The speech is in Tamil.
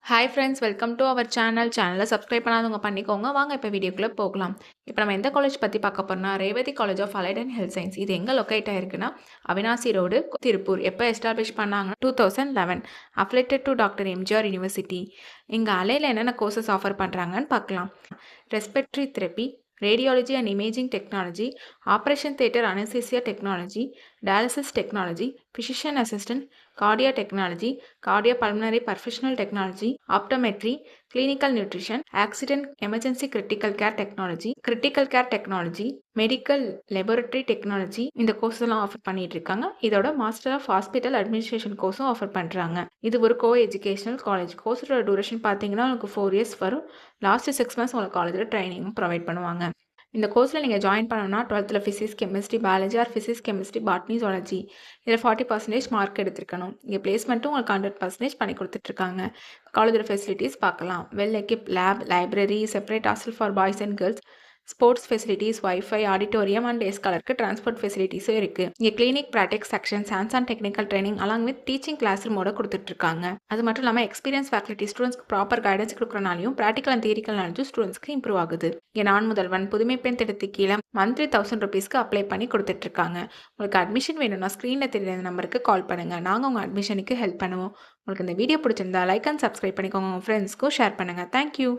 Hi friends, welcome to our channel. சேனலை சப்ஸ்கிரைப் பண்ணாதவங்க பண்ணிக்கோங்க. வாங்க இப்போ வீடியோக்குள்ளே போகலாம். இப்போ நம்ம எந்த காலேஜ் பற்றி பார்க்க போறோம்னா, Revathi college of allied and health science. இது எங்கே லொக்கேட் ஆயிருக்குன்னா, அவினாசி ரோடு, திருப்பூர். எப்போ எஸ்டாப்ளிஷ் பண்ணாங்கன்னா 2011. Affiliated to doctor MGR university. இங்கே அலையில் என்னென்ன கோர்சஸ் ஆஃபர் பண்ணுறாங்கன்னு பார்க்கலாம். Respiratory therapy, radiology and imaging technology, operation theatre anaesthesia technology, dialysis technology, physician assistant, cardiac technology, cardio pulmonary perfusional technology, optometry, clinical nutrition, accident emergency critical care technology, medical laboratory technology. இந்த கோர்ஸ் எல்லாம் ஆஃபர் பண்ணிட்டு இருக்காங்க. இதோட மாஸ்டர் ஆஃப் ஹாஸ்பிட்டல் அட்மினிஸ்ட்ரேஷன் கோர்ஸும் ஆஃபர் பண்ணுறாங்க. இது ஒரு கோ எஜுகேஷனல் காலேஜ். கோர்ஸோட டூரேஷன் பார்த்தீங்கன்னா உங்களுக்கு 4 years வரும். லாஸ்ட் 6 months உங்களுக்கு காலேஜில் ட்ரைனிங்கும் ப்ரொவைட் பண்ணுவாங்க. இந்த கோர்ஸில் நீங்கள் ஜாயின் பண்ணணும்னா 12th physics chemistry biology R physics chemistry botany zoology இதில் 40% மார்க் எடுத்துருக்கணும். இங்கே பிளேஸ்மெண்ட்டும் உங்களுக்கு 100% பண்ணி கொடுத்துட்ருக்காங்க. காலேஜோட ஃபெசிலிட்டிஸ் பார்க்கலாம். Well equip lab, library, separate hostel for boys and girls, sports facilities, wifi, auditorium and day ஸ்காலருக்கு டிரான்ஸ்போர்ட் ஃபெசிலிட்டிஸும் இருக்குது. இங்கே clinic, practice sections, hands on technical training along with teaching class ரூமோட கொடுத்துட்ருக்காங்க. அது மட்டும் இல்லாமல் எக்ஸ்பீரியன்ஸ் ஃபேக்கல்ட்டி ஸ்டூடெண்ட்ஸ்க்கு ப்ராப்பர் கைடன்ஸ் கொடுக்குறனாலையும் ப்ராக்டிக்கல் அண்ட் தியரிக்கல் நாலேஜும் ஸ்டூடெண்ட்ஸ்க்கு இம்ப்ரூவ் ஆகுது. இங்கே நான் முதல்வன் புதுமை பெண் திட்டத்துக்கு கீழே மந்த்லி 1000 rupeesக்கு அப்ளை பண்ணி கொடுத்துட்ருக்காங்க. உங்களுக்கு அட்மிஷன் வேணும்னா ஸ்க்ரீனில் தெரியுற நம்பருக்கு கால் பண்ணுங்கள். நாங்கள் உங்கள் அட்மிஷனுக்கு ஹெல்ப் பண்ணுவோம். உங்களுக்கு இந்த வீடியோ பிடிச்சிருந்தா லைக் அண்ட் சப்ஸ்கிரைப் பண்ணிக்கோங்க. உங்கள் ஃப்ரெண்ட்ஸ்க்கும் ஷேர் பண்ணுங்கள். தேங்க்யூ.